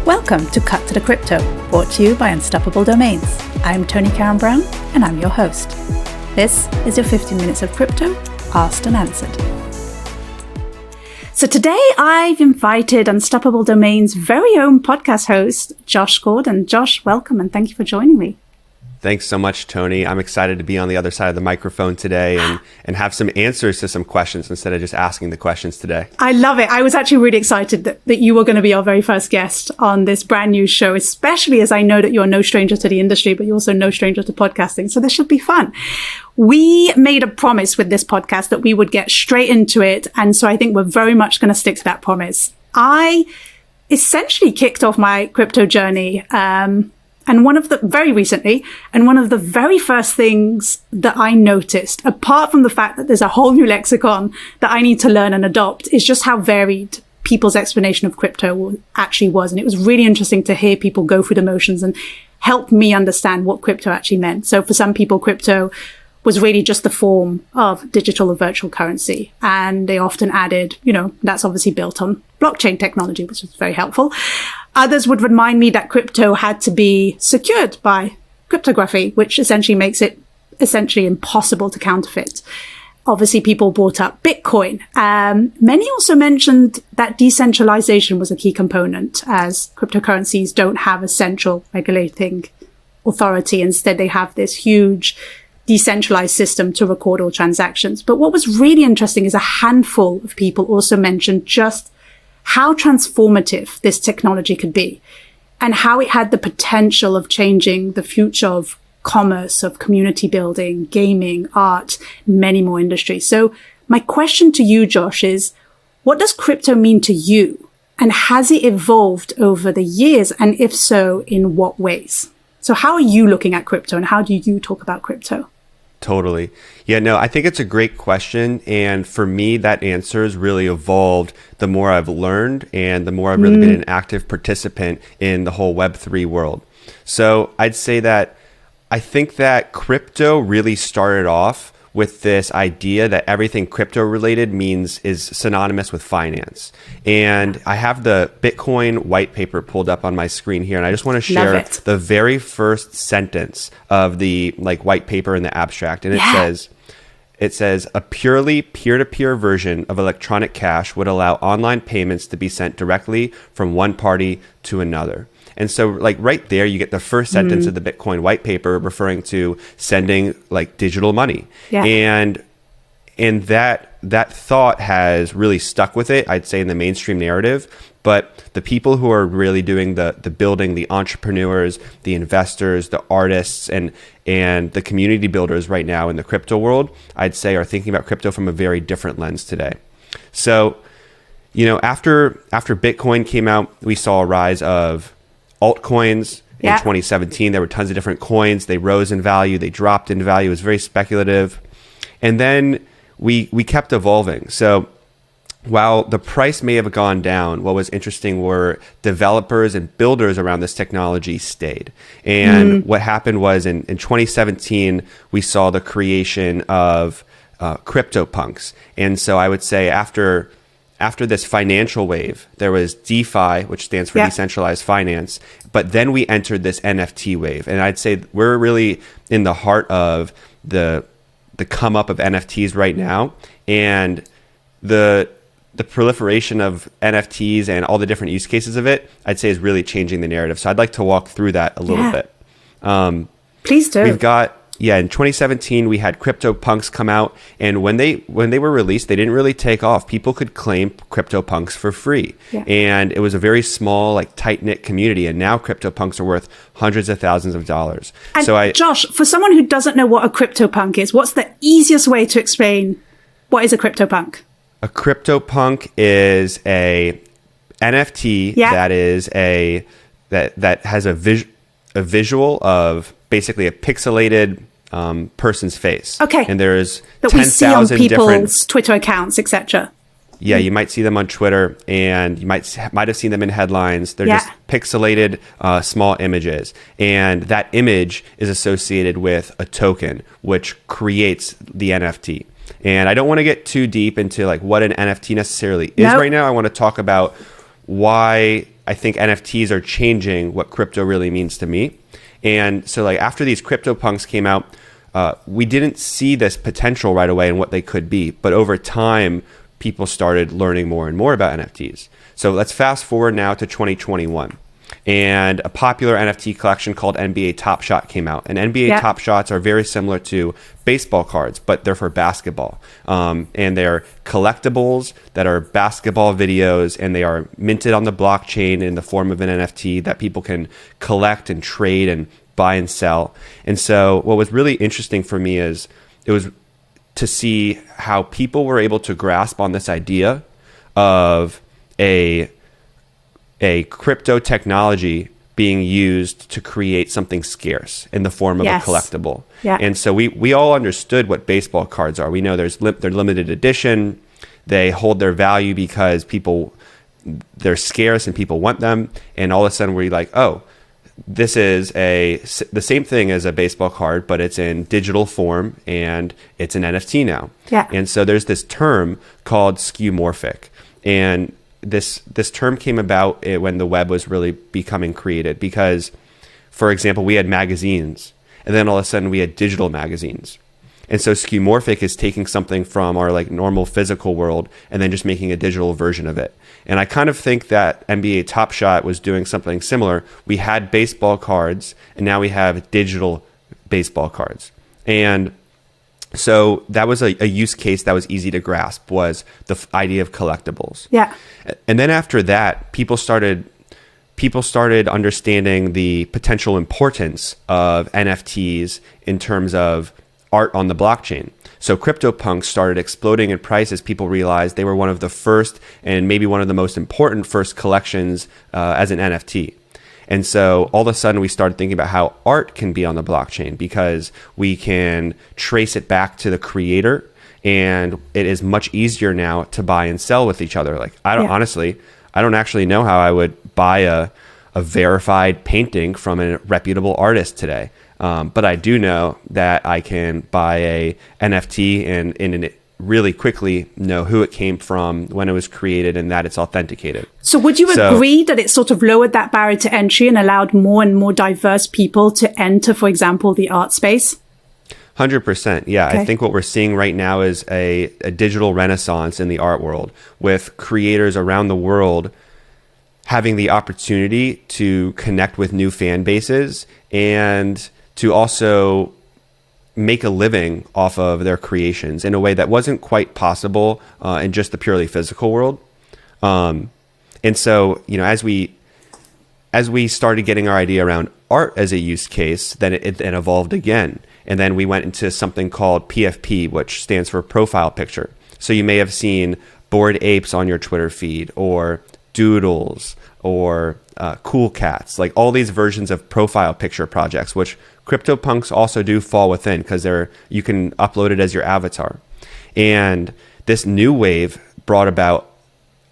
Welcome to Cut to the Crypto, brought to you by Unstoppable Domains. I'm Tony Karen Brown, and I'm your host. This is your 15 minutes of crypto, asked and answered. So today I've invited Unstoppable Domains' very own podcast host, Josh Gordon. Josh, welcome, and thank you for joining me. Thanks so much, Tony. I'm excited to be on the other side of the microphone today and have some answers to some questions instead of just asking the questions today. I love it. I was actually really excited that you were going to be our very first guest on this brand new show, especially as I know that you're no stranger to the industry, but you're also no stranger to podcasting. So this should be fun. We made a promise with this podcast that we would get straight into it. And so I think we're very much going to stick to that promise. I essentially kicked off my crypto journey, and one of the very first things that I noticed, apart from the fact that there's a whole new lexicon that I need to learn and adopt, is just how varied people's explanation of crypto actually was. And it was really interesting to hear people go through the motions and help me understand what crypto actually meant. So for some people, crypto was really just the form of digital or virtual currency. And they often added, that's obviously built on blockchain technology, which was very helpful. Others would remind me that crypto had to be secured by cryptography, which essentially makes it impossible to counterfeit. Obviously, people brought up Bitcoin. Many also mentioned that decentralization was a key component, as cryptocurrencies don't have a central regulating authority. Instead, they have this huge decentralized system to record all transactions. But what was really interesting is a handful of people also mentioned just how transformative this technology could be and how it had the potential of changing the future of commerce, of community building, gaming, art, many more industries. So my question to you, Josh, is what does crypto mean to you? And has it evolved over the years? And if so, in what ways? So how are you looking at crypto and how do you talk about crypto? Totally. Yeah, no, I think it's a great question. And for me, that answer has really evolved the more I've learned and the more I've really been an active participant in the whole Web3 world. So I'd say that I think that crypto really started off with this idea that everything crypto related is synonymous with finance. And I have the Bitcoin white paper pulled up on my screen here. And I just want to share the very first sentence of the white paper in the abstract. And it says, a purely peer-to-peer version of electronic cash would allow online payments to be sent directly from one party to another. And so right there, you get the first sentence of the Bitcoin white paper referring to sending digital money. Yeah. And that thought has really stuck with it, I'd say, in the mainstream narrative. But the people who are really doing the building, the entrepreneurs, the investors, the artists, and the community builders right now in the crypto world, I'd say are thinking about crypto from a very different lens today. So, after Bitcoin came out, we saw a rise of altcoins. In 2017, there were tons of different coins. They rose in value. They dropped in value. It was very speculative. And then we kept evolving. So while the price may have gone down, what was interesting were developers and builders around this technology stayed. And what happened was in 2017, we saw the creation of CryptoPunks. And so I would say after this financial wave, there was DeFi, which stands for decentralized finance. But then we entered this NFT wave. And I'd say we're really in the heart of the come up of NFTs right now. And the proliferation of NFTs and all the different use cases of it, I'd say is really changing the narrative. So I'd like to walk through that a little bit. Please do. We've got... Yeah, in 2017, we had CryptoPunks come out, and when they were released, they didn't really take off. People could claim CryptoPunks for free, and it was a very small, tight-knit community, and now CryptoPunks are worth hundreds of thousands of dollars. And Josh, for someone who doesn't know what a CryptoPunk is, what's the easiest way to explain what is a CryptoPunk? A CryptoPunk is a NFT that has a visual of basically a pixelated person's face. Okay. And there's that 10,000 people's Twitter accounts, etc. Yeah, you might see them on Twitter, and you might have seen them in headlines. They're just pixelated small images. And that image is associated with a token, which creates the NFT. And I don't want to get too deep into what an NFT necessarily is right now. I want to talk about why I think NFTs are changing what crypto really means to me. And so like after these CryptoPunks came out, we didn't see this potential right away and what they could be. But over time, people started learning more and more about NFTs. So let's fast forward now to 2021. And a popular NFT collection called NBA Top Shot came out. And NBA Top Shots are very similar to baseball cards, but they're for basketball. And they're collectibles that are basketball videos, and they are minted on the blockchain in the form of an NFT that people can collect and trade and buy and sell. And so what was really interesting for me is it was to see how people were able to grasp on this idea of a crypto technology being used to create something scarce in the form of a collectible. Yeah. And so we all understood what baseball cards are. We know they're limited edition. They hold their value because they're scarce and people want them. And all of a sudden we're like, oh, this is the same thing as a baseball card, but it's in digital form and it's an NFT now. Yeah. And so there's this term called skeuomorphic. And this term came about when the web was really becoming created because, for example, we had magazines and then all of a sudden we had digital magazines. And so skeuomorphic is taking something from our like normal physical world and then just making a digital version of it. And I kind of think that NBA Top Shot was doing something similar. We had baseball cards and now we have digital baseball cards. And so that was a use case that was easy to grasp, was the idea of collectibles. Yeah. And then after that, people started understanding the potential importance of NFTs in terms of art on the blockchain. So CryptoPunks started exploding in price as people realized they were one of the first and maybe one of the most important first collections as an NFT. And so all of a sudden we started thinking about how art can be on the blockchain because we can trace it back to the creator, and it is much easier now to buy and sell with each other. Like I don't actually know how I would buy a verified painting from a reputable artist today. But I do know that I can buy a NFT and really quickly know who it came from, when it was created, and that it's authenticated. So would you agree that it sort of lowered that barrier to entry and allowed more and more diverse people to enter, for example, the art space? 100%. Yeah. Okay. I think what we're seeing right now is a digital renaissance in the art world, with creators around the world having the opportunity to connect with new fan bases and to also make a living off of their creations in a way that wasn't quite possible in just the purely physical world. And so, as we started getting our idea around art as a use case, then it evolved again. And then we went into something called PFP, which stands for profile picture. So you may have seen Bored Apes on your Twitter feed, or Doodles, or Cool Cats, like all these versions of profile picture projects, which CryptoPunks also do fall within because you can upload it as your avatar. And this new wave brought about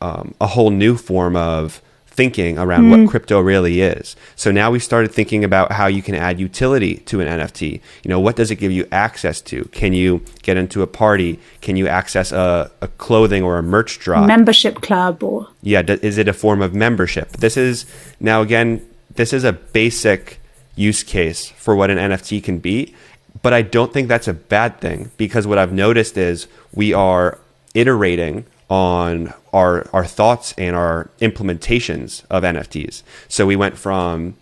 a whole new form of thinking around what crypto really is. So now we started thinking about how you can add utility to an NFT. What does it give you access to? Can you get into a party? Can you access a clothing or a merch drop? Membership club or... Yeah, is it a form of membership? This is a basic use case for what an NFT can be, but I don't think that's a bad thing, because what I've noticed is we are iterating on our thoughts and our implementations of NFTs. So we went from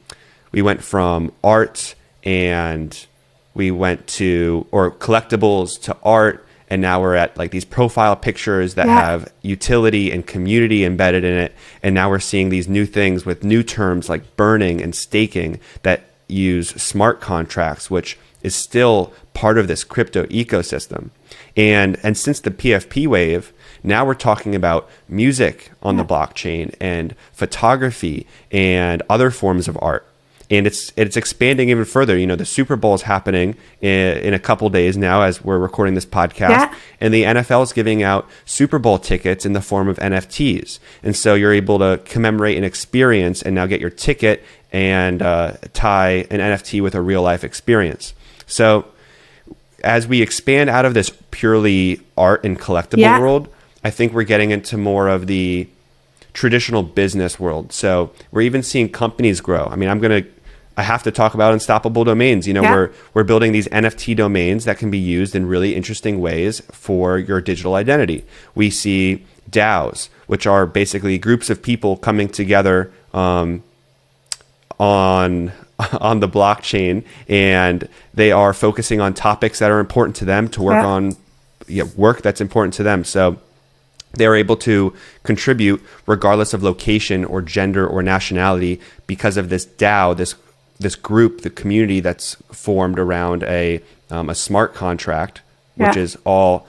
art, and we went to collectibles to art, and now we're at like these profile pictures that have utility and community embedded in it. And now we're seeing these new things with new terms like burning and staking that use smart contracts, which is still part of this crypto ecosystem. And since the PFP wave, now we're talking about music on the blockchain and photography and other forms of art. And it's expanding even further. The Super Bowl is happening in a couple days now as we're recording this podcast. And the NFL is giving out Super Bowl tickets in the form of NFTs. And so you're able to commemorate an experience and now get your ticket and tie an NFT with a real life experience. So as we expand out of this purely art and collectible world, I think we're getting into more of the traditional business world. So we're even seeing companies grow. I mean, I have to talk about unstoppable domains. We're building these NFT domains that can be used in really interesting ways for your digital identity. We see DAOs, which are basically groups of people coming together on the blockchain, and they are focusing on topics that are important to them to work on work that's important to them. So they're able to contribute regardless of location or gender or nationality because of this DAO, this group, the community that's formed around a smart contract, which is all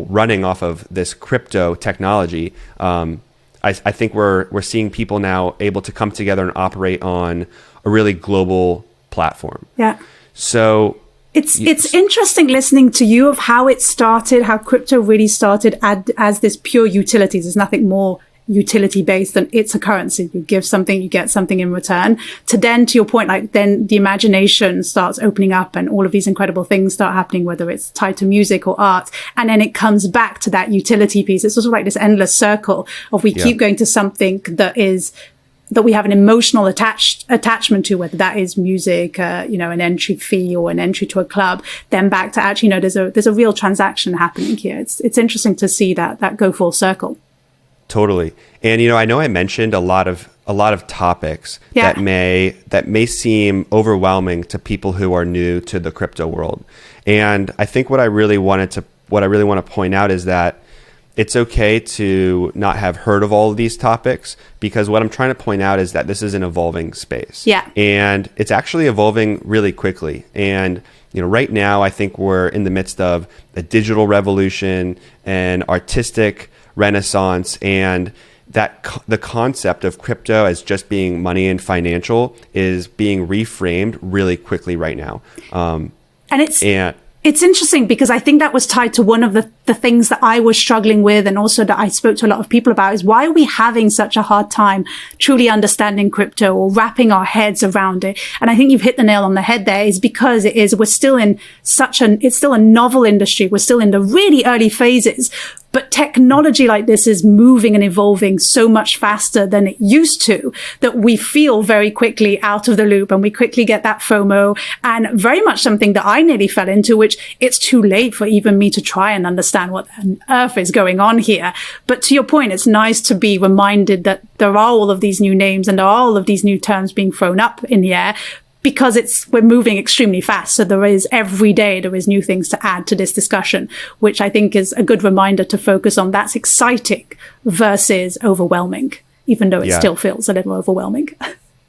running off of this crypto technology. I think we're seeing people now able to come together and operate on a really global platform. Yeah. So it's interesting listening to you of how it started, how crypto really started as this pure utilities. There's nothing more utility based than it's a currency. You give something, you get something in return. To your point, like then the imagination starts opening up and all of these incredible things start happening, whether it's tied to music or art. And then it comes back to that utility piece. It's sort of like this endless circle of we keep going to something that we have an emotional attachment to, whether that is music, an entry fee or an entry to a club, then back to actually, there's a real transaction happening here. It's interesting to see that go full circle. Totally. And, I know I mentioned a lot of topics that may seem overwhelming to people who are new to the crypto world. And I think what I really want to point out is that it's okay to not have heard of all of these topics, because what I'm trying to point out is that this is an evolving space. Yeah. And it's actually evolving really quickly. And, right now, I think we're in the midst of a digital revolution and artistic renaissance, and that the concept of crypto as just being money and financial is being reframed really quickly right now. It's interesting because I think that was tied to one of the things that I was struggling with, and also that I spoke to a lot of people about, is why are we having such a hard time truly understanding crypto or wrapping our heads around it? And I think you've hit the nail on the head there, is because we're still in it's still a novel industry. We're still in the really early phases. But technology like this is moving and evolving so much faster than it used to, that we feel very quickly out of the loop and we quickly get that FOMO, and very much something that I nearly fell into, which it's too late for even me to try and understand what on earth is going on here. But to your point, it's nice to be reminded that there are all of these new names and there are all of these new terms being thrown up in the air, because we're moving extremely fast. So every day there is new things to add to this discussion, which I think is a good reminder to focus on. That's exciting versus overwhelming, even though it still feels a little overwhelming.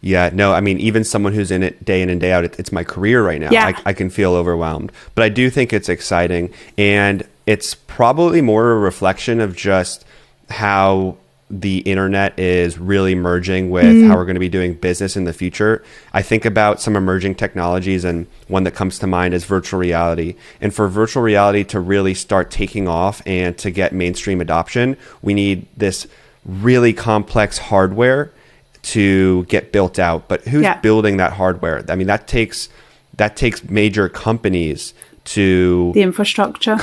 Yeah, no, I mean, even someone who's in it day in and day out, it's my career right now. Yeah. I can feel overwhelmed, but I do think it's exciting. And it's probably more a reflection of just how the internet is really merging with how we're going to be doing business in the future. I think about some emerging technologies, and one that comes to mind is virtual reality. And for virtual reality to really start taking off and to get mainstream adoption, we need this really complex hardware to get built out. But who's building that hardware? I mean, that takes major companies to the infrastructure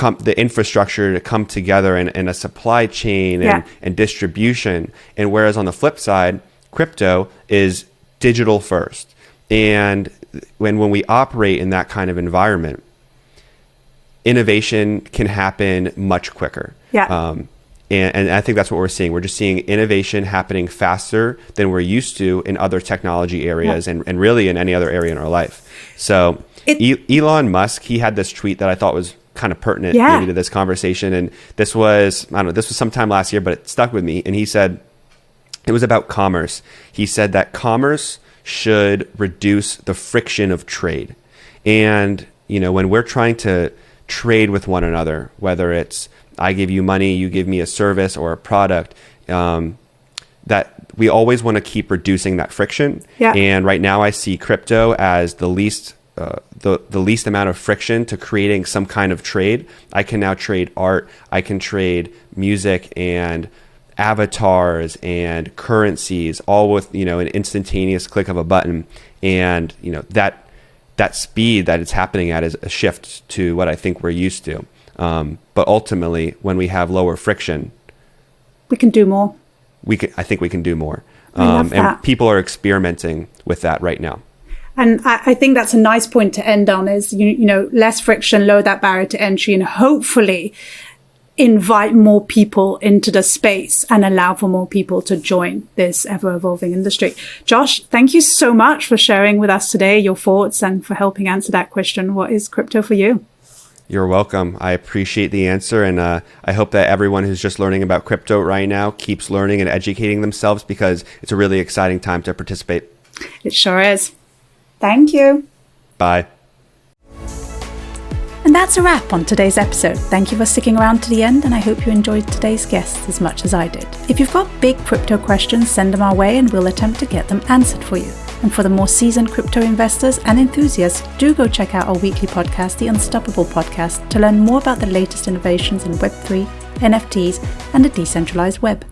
to come together, and a supply chain and distribution. And whereas on the flip side, crypto is digital first. And when we operate in that kind of environment, innovation can happen much quicker. And I think that's what we're seeing. We're just seeing innovation happening faster than we're used to in other technology areas and really in any other area in our life. So Elon Musk, he had this tweet that I thought was kind of pertinent maybe to this conversation. And this was sometime last year, but it stuck with me. And he said, it was about commerce. He said that commerce should reduce the friction of trade. And, when we're trying to trade with one another, whether it's I give you money, you give me a service or a product, that we always want to keep reducing that friction. And right now I see crypto as the least amount of friction to creating some kind of trade. I can now trade art, I can trade music and avatars and currencies, all with an instantaneous click of a button. And that speed that it's happening at is a shift to what I think we're used to. But ultimately, when we have lower friction, we can do more. I think we can do more. I love that. And people are experimenting with that right now. And I think that's a nice point to end on is, you know, less friction, lower that barrier to entry, and hopefully invite more people into the space and allow for more people to join this ever-evolving industry. Josh, thank you so much for sharing with us today your thoughts and for helping answer that question. What is crypto for you? You're welcome. I appreciate the answer. And I hope that everyone who's just learning about crypto right now keeps learning and educating themselves, because it's a really exciting time to participate. It sure is. Thank you. Bye. And that's a wrap on today's episode. Thank you for sticking around to the end, and I hope you enjoyed today's guests as much as I did. If you've got big crypto questions, send them our way and we'll attempt to get them answered for you. And for the more seasoned crypto investors and enthusiasts, do go check out our weekly podcast, The Unstoppable Podcast, to learn more about the latest innovations in Web3, NFTs, and the decentralized web.